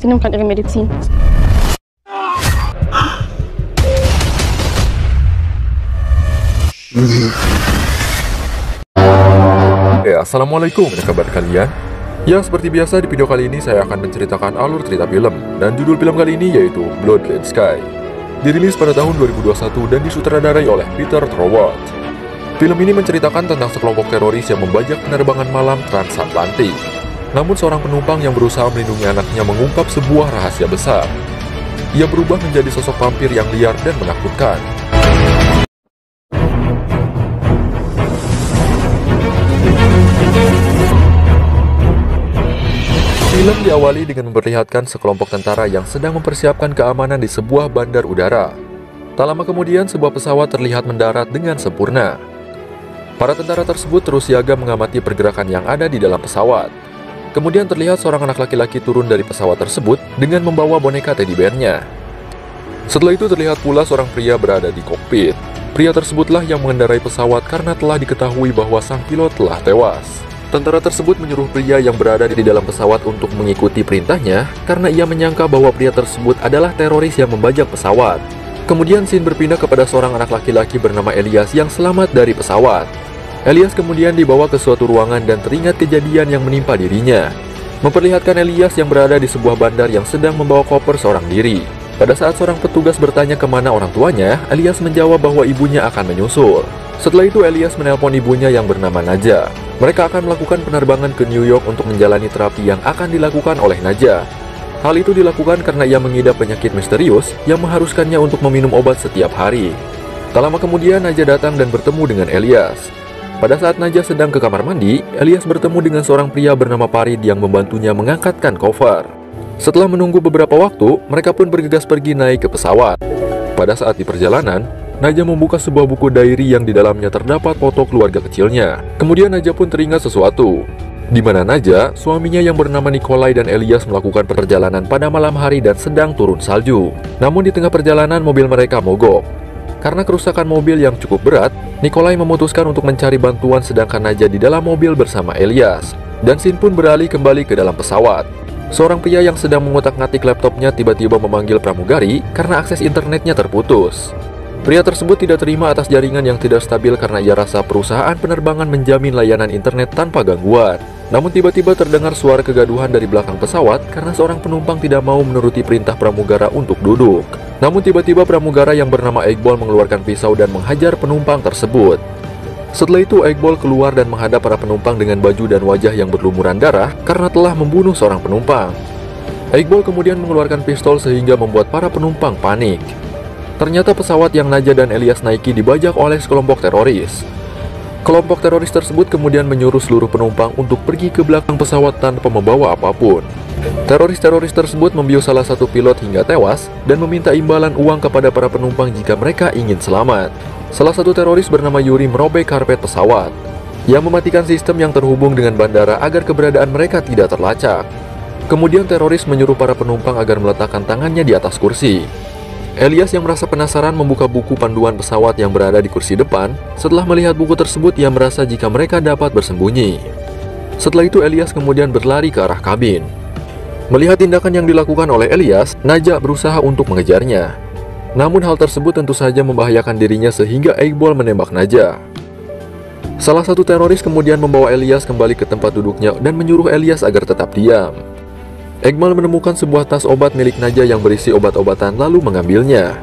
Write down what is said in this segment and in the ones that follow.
nimm gerade ihre Medizin. Assalamualaikum, apa kabar kalian? Ya, seperti biasa di video kali ini saya akan menceritakan alur cerita film. Dan judul film kali ini yaitu Blood Red Sky. Dirilis pada tahun 2021 dan disutradarai oleh Peter Troward. Film ini menceritakan tentang sekelompok teroris yang membajak penerbangan malam transatlantik. Namun seorang penumpang yang berusaha melindungi anaknya mengungkap sebuah rahasia besar. Ia berubah menjadi sosok vampir yang liar dan menakutkan. Film diawali dengan memperlihatkan sekelompok tentara yang sedang mempersiapkan keamanan di sebuah bandar udara. Tak lama kemudian, sebuah pesawat terlihat mendarat dengan sempurna. Para tentara tersebut terus siaga mengamati pergerakan yang ada di dalam pesawat. Kemudian terlihat seorang anak laki-laki turun dari pesawat tersebut dengan membawa boneka teddy bear-nya. Setelah itu terlihat pula seorang pria berada di kokpit. Pria tersebutlah yang mengendarai pesawat karena telah diketahui bahwa sang pilot telah tewas. Tentara tersebut menyuruh pria yang berada di dalam pesawat untuk mengikuti perintahnya karena ia menyangka bahwa pria tersebut adalah teroris yang membajak pesawat. Kemudian scene berpindah kepada seorang anak laki-laki bernama Elias yang selamat dari pesawat. Elias kemudian dibawa ke suatu ruangan dan teringat kejadian yang menimpa dirinya. Memperlihatkan Elias yang berada di sebuah bandar yang sedang membawa koper seorang diri. Pada saat seorang petugas bertanya kemana orang tuanya, Elias menjawab bahwa ibunya akan menyusul. Setelah itu Elias menelpon ibunya yang bernama Naja. Mereka akan melakukan penerbangan ke New York untuk menjalani terapi yang akan dilakukan oleh Naja. Hal itu dilakukan karena ia mengidap penyakit misterius yang mengharuskannya untuk meminum obat setiap hari. Tak lama kemudian Naja datang dan bertemu dengan Elias. Pada saat Naja sedang ke kamar mandi, Elias bertemu dengan seorang pria bernama Farid yang membantunya mengangkatkan koper. Setelah menunggu beberapa waktu, mereka pun bergegas pergi naik ke pesawat. Pada saat di perjalanan, Naja membuka sebuah buku diary yang di dalamnya terdapat foto keluarga kecilnya. Kemudian Naja pun teringat sesuatu, di mana Naja, suaminya yang bernama Nikolai dan Elias melakukan perjalanan pada malam hari dan sedang turun salju. Namun di tengah perjalanan mobil mereka mogok. Karena kerusakan mobil yang cukup berat, Nikolai memutuskan untuk mencari bantuan sedangkan Naja di dalam mobil bersama Elias. Dan scene pun beralih kembali ke dalam pesawat. Seorang pria yang sedang mengutak-ngatik laptopnya tiba-tiba memanggil pramugari karena akses internetnya terputus. Pria tersebut tidak terima atas jaringan yang tidak stabil karena ia rasa perusahaan penerbangan menjamin layanan internet tanpa gangguan. Namun tiba-tiba terdengar suara kegaduhan dari belakang pesawat karena seorang penumpang tidak mau menuruti perintah pramugara untuk duduk. Namun tiba-tiba pramugara yang bernama Iqbal mengeluarkan pisau dan menghajar penumpang tersebut. Setelah itu Iqbal keluar dan menghadap para penumpang dengan baju dan wajah yang berlumuran darah karena telah membunuh seorang penumpang. Iqbal kemudian mengeluarkan pistol sehingga membuat para penumpang panik. Ternyata pesawat yang Naja dan Elias naiki dibajak oleh sekelompok teroris. Kelompok teroris tersebut kemudian menyuruh seluruh penumpang untuk pergi ke belakang pesawat tanpa membawa apapun. Teroris-teroris tersebut membius salah satu pilot hingga tewas dan meminta imbalan uang kepada para penumpang jika mereka ingin selamat. Salah satu teroris bernama Yuri merobek karpet pesawat, yang mematikan sistem yang terhubung dengan bandara agar keberadaan mereka tidak terlacak. Kemudian teroris menyuruh para penumpang agar meletakkan tangannya di atas kursi. Elias yang merasa penasaran membuka buku panduan pesawat yang berada di kursi depan. Setelah melihat buku tersebut, ia merasa jika mereka dapat bersembunyi. Setelah itu Elias kemudian berlari ke arah kabin. Melihat tindakan yang dilakukan oleh Elias, Naja berusaha untuk mengejarnya. Namun hal tersebut tentu saja membahayakan dirinya sehingga Iqbal menembak Naja. Salah satu teroris kemudian membawa Elias kembali ke tempat duduknya dan menyuruh Elias agar tetap diam. Iqbal menemukan sebuah tas obat milik Naja yang berisi obat-obatan lalu mengambilnya.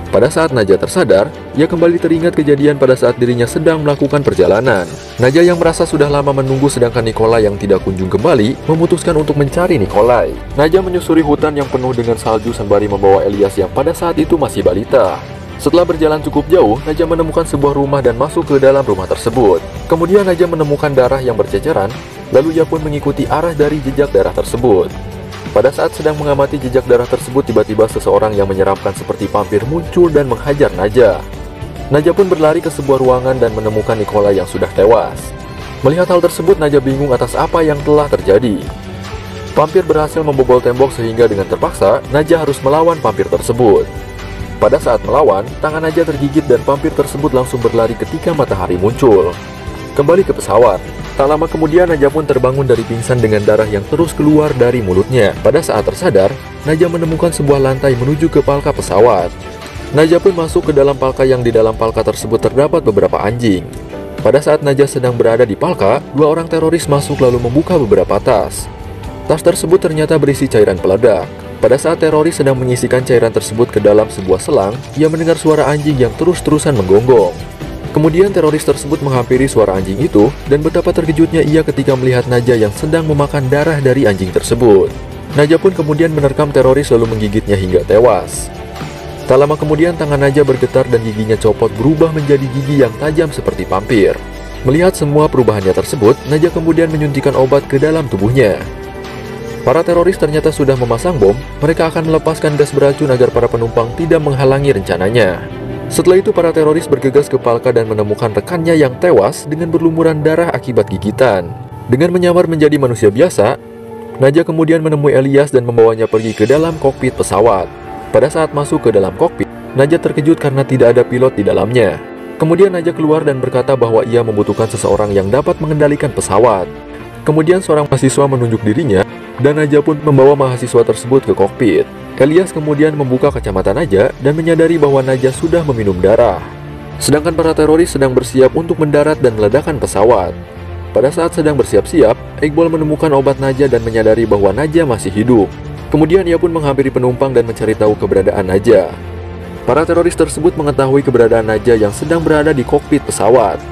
Pada saat Naja tersadar, ia kembali teringat kejadian pada saat dirinya sedang melakukan perjalanan. Naja yang merasa sudah lama menunggu sedangkan Nikolai yang tidak kunjung kembali, memutuskan untuk mencari Nikolai. Naja menyusuri hutan yang penuh dengan salju sembari membawa Elias yang pada saat itu masih balita. Setelah berjalan cukup jauh, Naja menemukan sebuah rumah dan masuk ke dalam rumah tersebut. Kemudian Naja menemukan darah yang berceceran, lalu ia pun mengikuti arah dari jejak darah tersebut. Pada saat sedang mengamati jejak darah tersebut, tiba-tiba seseorang yang menyeramkan seperti vampir muncul dan menghajar Naja. Naja pun berlari ke sebuah ruangan dan menemukan Nikolai yang sudah tewas. Melihat hal tersebut, Naja bingung atas apa yang telah terjadi. Vampir berhasil membobol tembok sehingga dengan terpaksa, Naja harus melawan vampir tersebut. Pada saat melawan, tangan Naja tergigit dan vampir tersebut langsung berlari ketika matahari muncul. Kembali ke pesawat. Tak lama kemudian Najah pun terbangun dari pingsan dengan darah yang terus keluar dari mulutnya. Pada saat tersadar, Najah menemukan sebuah lantai menuju ke palka pesawat. Najah pun masuk ke dalam palka yang di dalam palka tersebut terdapat beberapa anjing. Pada saat Najah sedang berada di palka, dua orang teroris masuk lalu membuka beberapa tas. Tas tersebut ternyata berisi cairan peledak. Pada saat teroris sedang menyisikan cairan tersebut ke dalam sebuah selang, ia mendengar suara anjing yang terus-terusan menggonggong. Kemudian teroris tersebut menghampiri suara anjing itu, dan betapa terkejutnya ia ketika melihat Najah yang sedang memakan darah dari anjing tersebut. Najah pun kemudian menerkam teroris lalu menggigitnya hingga tewas. Tak lama kemudian tangan Najah bergetar dan giginya copot berubah menjadi gigi yang tajam seperti pampir. Melihat semua perubahannya tersebut, Najah kemudian menyuntikkan obat ke dalam tubuhnya. Para teroris ternyata sudah memasang bom, mereka akan melepaskan gas beracun agar para penumpang tidak menghalangi rencananya. Setelah itu para teroris bergegas ke palka dan menemukan rekannya yang tewas dengan berlumuran darah akibat gigitan. Dengan menyamar menjadi manusia biasa, Najah kemudian menemui Elias dan membawanya pergi ke dalam kokpit pesawat. Pada saat masuk ke dalam kokpit, Najah terkejut karena tidak ada pilot di dalamnya. Kemudian Najah keluar dan berkata bahwa ia membutuhkan seseorang yang dapat mengendalikan pesawat. Kemudian seorang mahasiswa menunjuk dirinya, dan Najah pun membawa mahasiswa tersebut ke kokpit. Elias kemudian membuka kacamata Najah dan menyadari bahwa Najah sudah meminum darah. Sedangkan para teroris sedang bersiap untuk mendarat dan meledakkan pesawat. Pada saat sedang bersiap-siap, Iqbal menemukan obat Najah dan menyadari bahwa Najah masih hidup. Kemudian ia pun menghampiri penumpang dan mencari tahu keberadaan Najah. Para teroris tersebut mengetahui keberadaan Najah yang sedang berada di kokpit pesawat.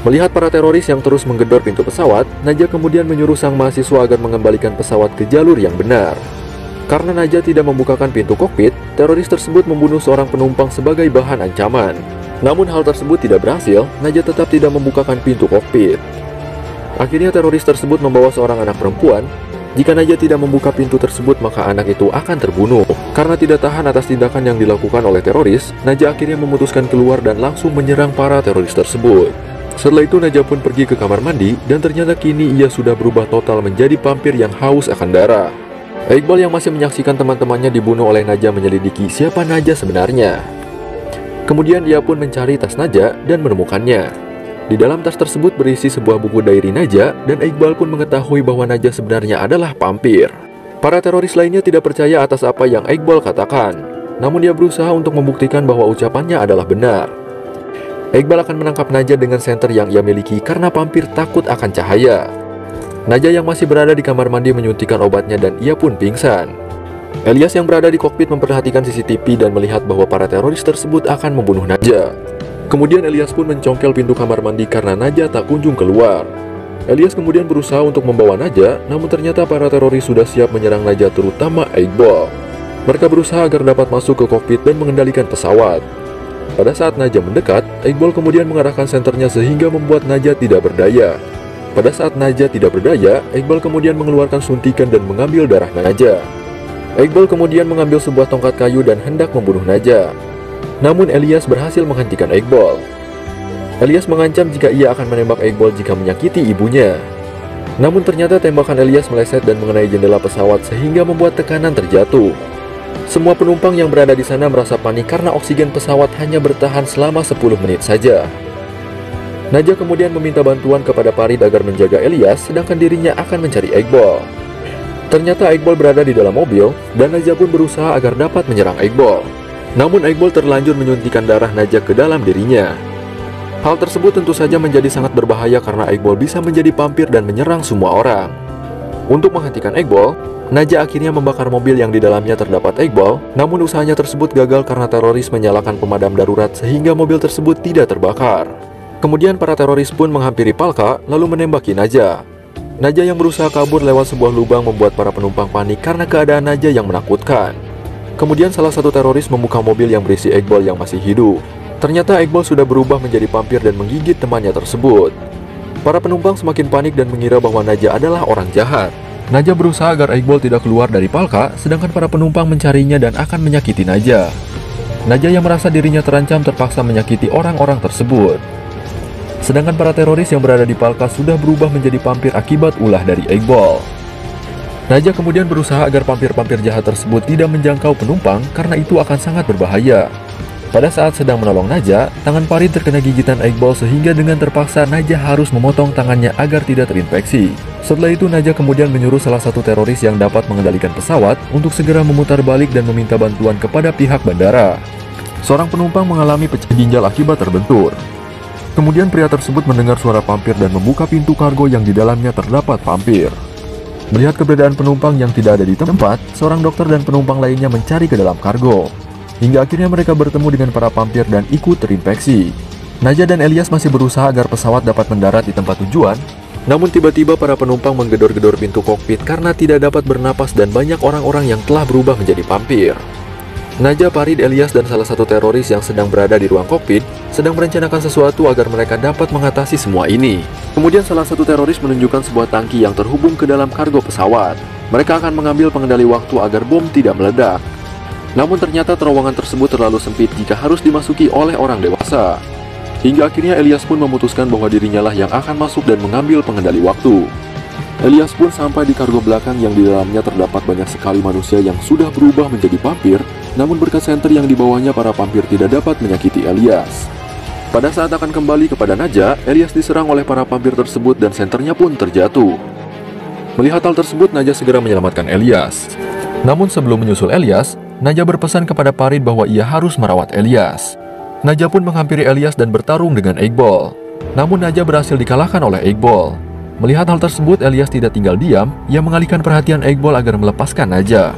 Melihat para teroris yang terus menggedor pintu pesawat, Najah kemudian menyuruh sang mahasiswa agar mengembalikan pesawat ke jalur yang benar. Karena Najah tidak membukakan pintu kokpit, teroris tersebut membunuh seorang penumpang sebagai bahan ancaman. Namun hal tersebut tidak berhasil, Najah tetap tidak membukakan pintu kokpit. Akhirnya teroris tersebut membawa seorang anak perempuan. Jika Najah tidak membuka pintu tersebut, maka anak itu akan terbunuh. Karena tidak tahan atas tindakan yang dilakukan oleh teroris, Najah akhirnya memutuskan keluar dan langsung menyerang para teroris tersebut. Setelah itu Najah pun pergi ke kamar mandi, dan ternyata kini ia sudah berubah total menjadi vampir yang haus akan darah. Iqbal yang masih menyaksikan teman-temannya dibunuh oleh Najah menyelidiki siapa Najah sebenarnya. Kemudian dia pun mencari tas Najah dan menemukannya. Di dalam tas tersebut berisi sebuah buku diary Najah, dan Iqbal pun mengetahui bahwa Najah sebenarnya adalah vampir. Para teroris lainnya tidak percaya atas apa yang Iqbal katakan, namun dia berusaha untuk membuktikan bahwa ucapannya adalah benar. Iqbal akan menangkap Najah dengan senter yang ia miliki karena vampir takut akan cahaya. Najah yang masih berada di kamar mandi menyuntikkan obatnya dan ia pun pingsan. Elias yang berada di kokpit memperhatikan CCTV dan melihat bahwa para teroris tersebut akan membunuh Najah. Kemudian Elias pun mencongkel pintu kamar mandi karena Najah tak kunjung keluar. Elias kemudian berusaha untuk membawa Najah, namun ternyata para teroris sudah siap menyerang Najah, terutama Iqbal. Mereka berusaha agar dapat masuk ke kokpit dan mengendalikan pesawat. Pada saat Najah mendekat, Iqbal kemudian mengarahkan senternya sehingga membuat Najah tidak berdaya. Pada saat Najah tidak berdaya, Iqbal kemudian mengeluarkan suntikan dan mengambil darah Najah. Iqbal kemudian mengambil sebuah tongkat kayu dan hendak membunuh Najah. Namun Elias berhasil menghentikan Iqbal. Elias mengancam jika ia akan menembak Iqbal jika menyakiti ibunya. Namun ternyata tembakan Elias meleset dan mengenai jendela pesawat sehingga membuat tekanan terjatuh. Semua penumpang yang berada di sana merasa panik karena oksigen pesawat hanya bertahan selama 10 menit saja. Najah kemudian meminta bantuan kepada Farid agar menjaga Elias, sedangkan dirinya akan mencari Iqbal. Ternyata Iqbal berada di dalam mobil, dan Najah pun berusaha agar dapat menyerang Iqbal. Namun Iqbal terlanjur menyuntikkan darah Najah ke dalam dirinya. Hal tersebut tentu saja menjadi sangat berbahaya karena Iqbal bisa menjadi vampir dan menyerang semua orang. Untuk menghentikan Iqbal, Najah akhirnya membakar mobil yang di dalamnya terdapat Iqbal, namun usahanya tersebut gagal karena teroris menyalakan pemadam darurat sehingga mobil tersebut tidak terbakar. Kemudian para teroris pun menghampiri palka lalu menembaki Najah. Najah yang berusaha kabur lewat sebuah lubang membuat para penumpang panik karena keadaan Najah yang menakutkan. Kemudian salah satu teroris membuka mobil yang berisi Iqbal yang masih hidup. Ternyata Iqbal sudah berubah menjadi vampir dan menggigit temannya tersebut. Para penumpang semakin panik dan mengira bahwa Najah adalah orang jahat. Najah berusaha agar Iqbal tidak keluar dari palka, sedangkan para penumpang mencarinya dan akan menyakiti Najah. Najah yang merasa dirinya terancam terpaksa menyakiti orang-orang tersebut. Sedangkan para teroris yang berada di palka sudah berubah menjadi vampir akibat ulah dari Iqbal. Najah kemudian berusaha agar vampir-vampir jahat tersebut tidak menjangkau penumpang karena itu akan sangat berbahaya. Pada saat sedang menolong Naja, tangan Farid terkena gigitan Iqbal sehingga dengan terpaksa Naja harus memotong tangannya agar tidak terinfeksi. Setelah itu Naja kemudian menyuruh salah satu teroris yang dapat mengendalikan pesawat untuk segera memutar balik dan meminta bantuan kepada pihak bandara. Seorang penumpang mengalami pecah ginjal akibat terbentur. Kemudian pria tersebut mendengar suara vampir dan membuka pintu kargo yang di dalamnya terdapat vampir. Melihat keberadaan penumpang yang tidak ada di tempat, seorang dokter dan penumpang lainnya mencari ke dalam kargo. Hingga akhirnya mereka bertemu dengan para vampir dan ikut terinfeksi. Naja dan Elias masih berusaha agar pesawat dapat mendarat di tempat tujuan. Namun tiba-tiba para penumpang menggedor-gedor pintu kokpit karena tidak dapat bernapas dan banyak orang-orang yang telah berubah menjadi vampir. Naja, Farid, Elias, dan salah satu teroris yang sedang berada di ruang kokpit sedang merencanakan sesuatu agar mereka dapat mengatasi semua ini. Kemudian salah satu teroris menunjukkan sebuah tangki yang terhubung ke dalam kargo pesawat. Mereka akan mengambil pengendali waktu agar bom tidak meledak. Namun ternyata terowongan tersebut terlalu sempit jika harus dimasuki oleh orang dewasa. Hingga akhirnya Elias pun memutuskan bahwa dirinya lah yang akan masuk dan mengambil pengendali waktu. Elias pun sampai di kargo belakang yang di dalamnya terdapat banyak sekali manusia yang sudah berubah menjadi vampir, namun berkat senter yang dibawanya para vampir tidak dapat menyakiti Elias. Pada saat akan kembali kepada Naja, Elias diserang oleh para vampir tersebut dan senternya pun terjatuh. Melihat hal tersebut, Naja segera menyelamatkan Elias. Namun sebelum menyusul Elias, Naja berpesan kepada Farid bahwa ia harus merawat Elias. Naja pun menghampiri Elias dan bertarung dengan Iqbal. Namun Naja berhasil dikalahkan oleh Iqbal. Melihat hal tersebut, Elias tidak tinggal diam. Ia mengalihkan perhatian Iqbal agar melepaskan Naja.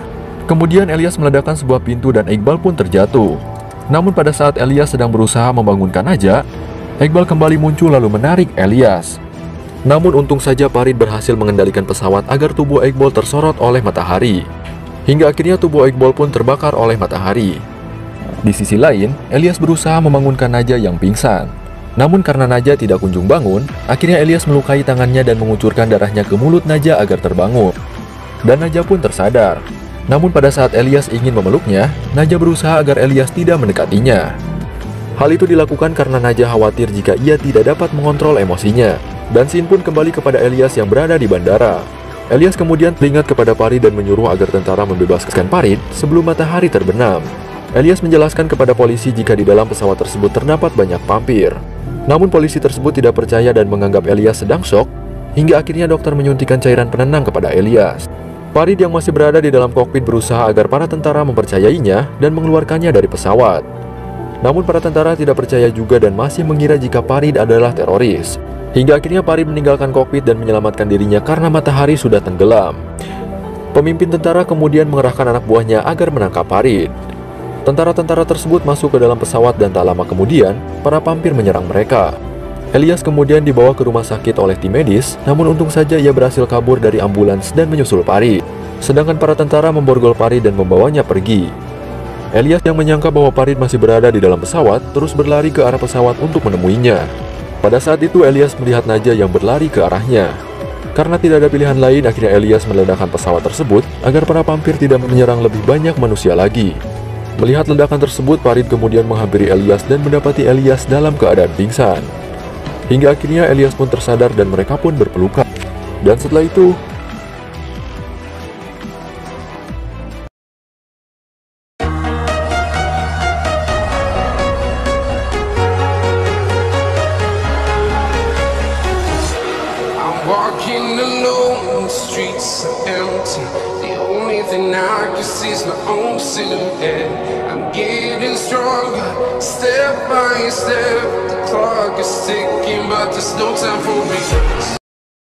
Kemudian Elias meledakkan sebuah pintu dan Iqbal pun terjatuh. Namun pada saat Elias sedang berusaha membangunkan Naja, Iqbal kembali muncul lalu menarik Elias. Namun untung saja Farid berhasil mengendalikan pesawat agar tubuh Iqbal tersorot oleh matahari. Hingga akhirnya tubuh Iqbal pun terbakar oleh matahari. Di sisi lain, Elias berusaha membangunkan Naja yang pingsan. Namun karena Naja tidak kunjung bangun, akhirnya Elias melukai tangannya dan mengucurkan darahnya ke mulut Naja agar terbangun. Dan Naja pun tersadar. Namun pada saat Elias ingin memeluknya, Naja berusaha agar Elias tidak mendekatinya. Hal itu dilakukan karena Naja khawatir jika ia tidak dapat mengontrol emosinya. Dan scene pun kembali kepada Elias yang berada di bandara. Elias kemudian teringat kepada Farid dan menyuruh agar tentara membebaskan Farid sebelum matahari terbenam. Elias menjelaskan kepada polisi jika di dalam pesawat tersebut terdapat banyak vampir. Namun polisi tersebut tidak percaya dan menganggap Elias sedang shock, hingga akhirnya dokter menyuntikkan cairan penenang kepada Elias. Farid yang masih berada di dalam kokpit berusaha agar para tentara mempercayainya dan mengeluarkannya dari pesawat. Namun para tentara tidak percaya juga dan masih mengira jika Farid adalah teroris. Hingga akhirnya Farid meninggalkan kokpit dan menyelamatkan dirinya karena matahari sudah tenggelam. Pemimpin tentara kemudian mengerahkan anak buahnya agar menangkap Farid. Tentara-tentara tersebut masuk ke dalam pesawat dan tak lama kemudian, para vampir menyerang mereka. Elias kemudian dibawa ke rumah sakit oleh tim medis, namun untung saja ia berhasil kabur dari ambulans dan menyusul Farid. Sedangkan para tentara memborgol Farid dan membawanya pergi. Elias yang menyangka bahwa Farid masih berada di dalam pesawat, terus berlari ke arah pesawat untuk menemuinya. Pada saat itu Elias melihat Naja yang berlari ke arahnya. Karena tidak ada pilihan lain, akhirnya Elias meledakkan pesawat tersebut agar para vampir tidak menyerang lebih banyak manusia lagi. Melihat ledakan tersebut, Farid kemudian menghampiri Elias dan mendapati Elias dalam keadaan pingsan. Hingga akhirnya Elias pun tersadar dan mereka pun berpelukan. Dan setelah itu, walking alone, the streets are empty. The only thing I can see is my own silhouette. I'm getting stronger, step by step. The clock is ticking, but there's no time for me.